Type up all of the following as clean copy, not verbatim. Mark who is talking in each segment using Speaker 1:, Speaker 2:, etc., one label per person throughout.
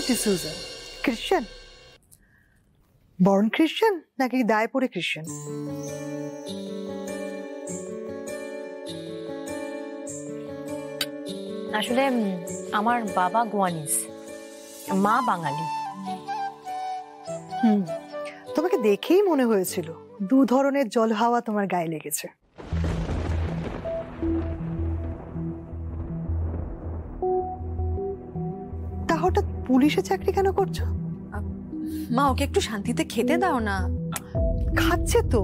Speaker 1: ডিসুজা খ্রিস্টান, বর্ন খ্রিস্টান নাকি দায় পড়ে খ্রিস্টান?
Speaker 2: আসলে আমার বাবা গোয়ানিজ, মা বাঙালি।
Speaker 1: তোমাকে দেখেই মনে হয়েছিল দু ধরনের জল হাওয়া তোমার গায়ে লেগেছে। তা হঠাৎ পুলিশে চাকরি কেন করছো?
Speaker 2: মা, ওকে একটু শান্তিতে খেতে দাও না।
Speaker 1: খাচ্ছে তো,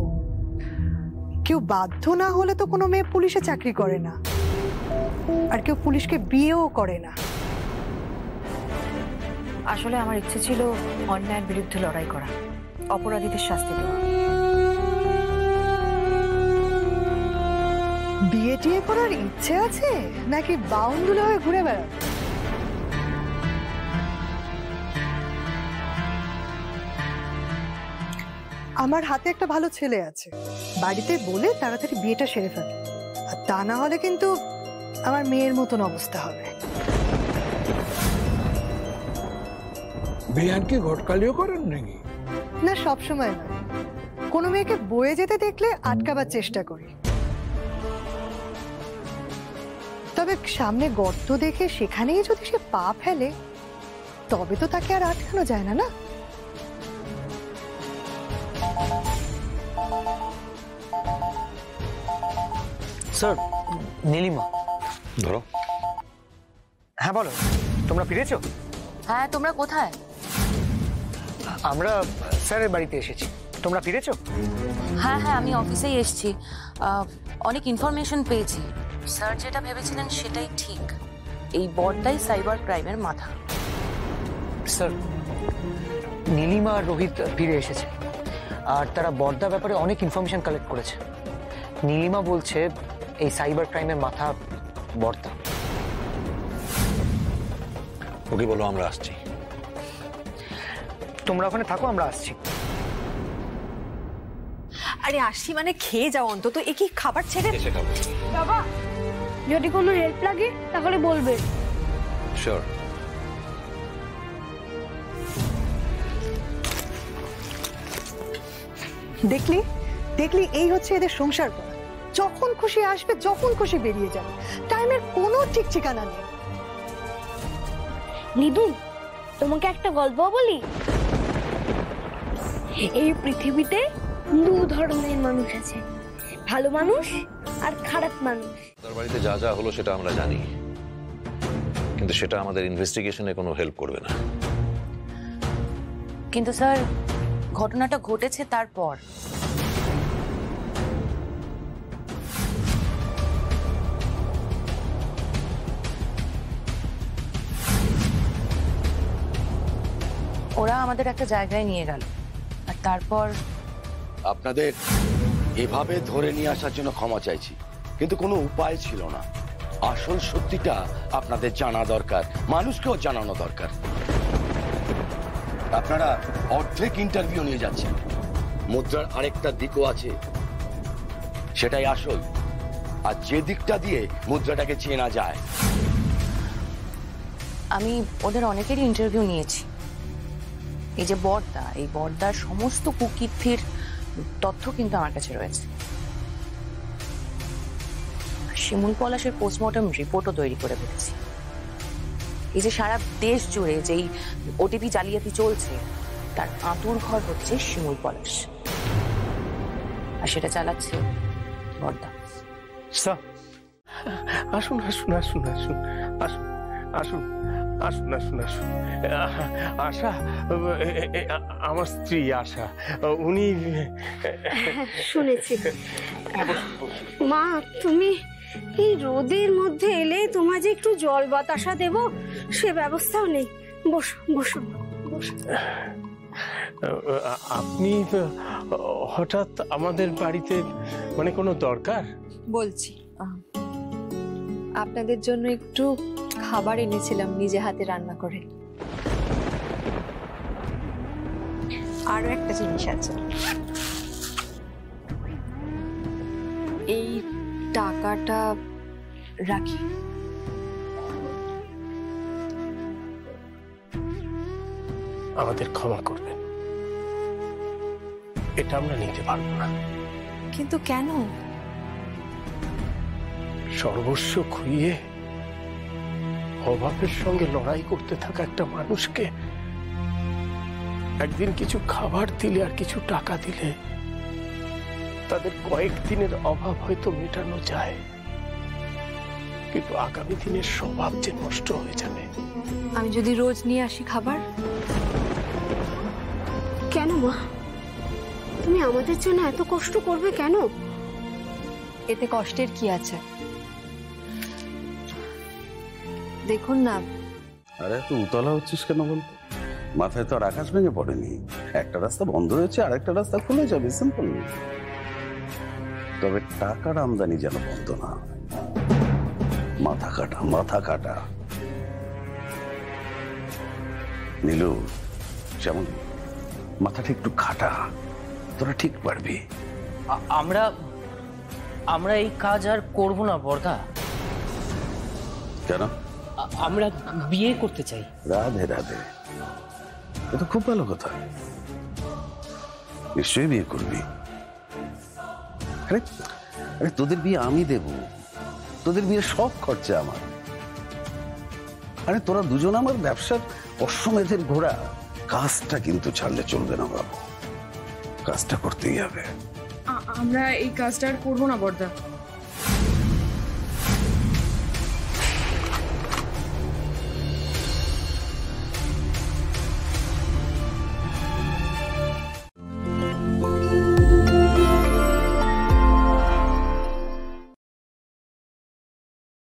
Speaker 1: কেউ বাধ্য না হলে তো কোনো মেয়ে পুলিশে চাকরি করে না, আর কেউ পুলিশকে বিয়েও করে না।
Speaker 2: আসলে আমার ইচ্ছে ছিল অন্যায়ের বিরুদ্ধে লড়াই করা, অপরাধীদের শাস্তি দেওয়া।
Speaker 1: বিয়ে টিয়ে করার ইচ্ছে আছে নাকি বাউন্ডুলে হয়ে ঘুরে বেড়াও? আমার হাতে একটা ভালো ছেলে আছে, বাড়িতে বলে তাড়াতাড়ি বিয়েটা সেরে ফেলে, আর তা না হলে কিন্তু আমার মেয়ের মতন অবস্থা হবে।
Speaker 3: বেয়ানকে ঘটকালিও করেন নাকি?
Speaker 1: না, সবসময় নয়, কোনো মেয়েকে বয়ে যেতে দেখলে আটকাবার চেষ্টা করি। তবে সামনে গর্ত দেখে সেখানেই যদি সে পা ফেলে তবে তো তাকে আর আটকানো যায় না। না,
Speaker 4: স্যার, নীলিমা।
Speaker 5: ধরো।
Speaker 4: হ্যাঁ বলো, তোমরা ফিরেছো?
Speaker 2: হ্যাঁ, তোমরা কোথায়?
Speaker 4: আমরা স্যারের বাড়িতে এসেছি। তোমরা ফিরেছো?
Speaker 2: হ্যাঁ হ্যাঁ, আমি অফিসেই এসেছি। অনেক ইনফরমেশন পেয়েছি। স্যার যেটা ভেবেছিলেন সেটাই ঠিক, এই বড়টাই সাইবার ক্রাইমের মাথা।
Speaker 4: স্যার, নীলিমা আর রোহিত ফিরে এসেছে, আর তারা বর্দা ব্যাপারে অনেক ইনফরমেশন কালেক্ট করেছে। নীলিমা বলছে এই সাইবার ক্রাইমের মাথা বর্দা।
Speaker 5: ওকে বলো আমরা আসছি।
Speaker 4: তোমরা ওখানে থাকো, আমরা আসছি।
Speaker 2: আরে আসছি মানে খেয়ে যাও অন্তত, এ কি খাবার ছেড়ে?
Speaker 6: বাবা, যদি কোনো হেল্প লাগে তাহলে বলবে।
Speaker 5: শিওর।
Speaker 1: দেখলি দেখলি, এই হচ্ছে এদের সংসার করা। যখন খুশি আসবে, যখন খুশি বেরিয়ে যাবে, টাইমের কোনো ঠিক ঠিকানা নেই।
Speaker 6: নিদু, তোমাকে একটা গল্প বলি। এই পৃথিবীতে দু ধরনের মানুষ আছে, ভালো মানুষ আর খারাপ মানুষ।
Speaker 5: তার বাড়িতে যা যা হলো সেটা আমরা জানি, কিন্তু সেটা আমাদের ইনভেস্টিগেশনে কোনো হেল্প করবে না।
Speaker 2: কিন্তু স্যার, ঘটনাটা ঘটেছে তারপর। ওরা আমাদের একটা জায়গায় নিয়ে গেল, আর তারপর
Speaker 7: আপনাদের এভাবে ধরে নিয়ে আসার জন্য ক্ষমা চাইছি, কিন্তু কোনো উপায় ছিল না। আসল সত্যিটা আপনাদের জানা দরকার, মানুষকেও জানানো দরকার। আপনারা অর্ধেক ইন্টারভিউ নিয়ে যাচ্ছেন, মুদ্রার আরেকটা দিকও আছে, সেটাই আসল। আর যে দিকটা দিয়ে মুদ্রাটাকে চেনা যায়।
Speaker 2: আমি ওদের অনেকেরই ইন্টারভিউ নিয়েছি। এই যে বর্দা, এই বর্দার সমস্ত কুকীর্তির তথ্য কিন্তু আমার কাছে রয়েছে। শিমুল পলাশের পোস্টমর্টম রিপোর্টও তৈরি করে ফেলেছি। এই যে সারা দেশ জুড়ে যেই ওটিপি জালিয়াতি চলছে, তার আঁতুর ঘর হচ্ছে শিমুল পলাশ, আর সেটা চালাচ্ছে বর্দা।
Speaker 3: আসুন আসুন আসুন আসুন আসুন আসুন আসুন আসুন আসুন। আশা, আমার স্ত্রী আশা, উনি।
Speaker 6: শুনেছি। মা, তুমি এই রোদের মধ্যে এলে তোমার যে একটু জল বাতাসা দেব, সে ব্যবস্থাও নেই। বসো বসো বসো।
Speaker 3: আপনি হঠাৎ আমাদের বাড়িতে, মানে কোনো দরকার?
Speaker 8: বলছি, আপনাদের জন্য একটু খাবার এনেছিলাম নিজে হাতে রান্না করে। আরো একটা জিনিস আছে, এই টাকাটা রাখি।
Speaker 3: আমাদের ক্ষমা করবেন, এটা আমরা নিতে পারবো না।
Speaker 8: কিন্তু কেন?
Speaker 3: সর্বস্ব খুইয়ে অভাবের সঙ্গে লড়াই করতে থাকা একটা মানুষকে একদিন কিছু খাবার দিলে আর কিছু টাকা দিলে তাদের কয়েকদিনের অভাব হয়তো মেটানো যায়, কিন্তু আগামী দিনের স্বভাব যে নষ্ট হয়ে যাবে।
Speaker 8: আমি যদি রোজ নিয়ে আসি খাবার?
Speaker 6: কেন মা, তুমি আমাদের জন্য এত কষ্ট করবে কেন?
Speaker 8: এতে কষ্টের কি আছে? দেখুন না।
Speaker 9: আরে তুই উতলা হচ্ছিস কেন বলতো? মাথায় তো আর আকাশ ভেঙে পড়েনি। একটা রাস্তা বন্ধ হয়েছে, আর একটা রাস্তা খুলে যাবে, সিম্পল। তবে টাকার আমদানি যেন বন্ধ না। মাথা কাটা, মাথা কাটা। নীলু, যেমন মাথাটা একটু খাটা, তোরা ঠিক পারবি।
Speaker 4: আমরা এই কাজ আর করব না বর্দা।
Speaker 9: কেন?
Speaker 4: আমরা বিয়ে করতে চাই।
Speaker 9: রাধে রাধে, এ তো খুব ভালো কথা। নিশ্চয়ই বিয়ে করবি। আরে আরে তোদের বিয়ে আমি দেব, তোদের বিয়ে সব খরচা আমার। আরে তোরা দুজন আমার ব্যবসার অশ্বমেধের ঘোড়া। কাজটা কিন্তু ছাড়লে চলবে না বাবু, কাজটা করতেই হবে।
Speaker 10: আমরা এই কাজটা আর করবো না বর্দা।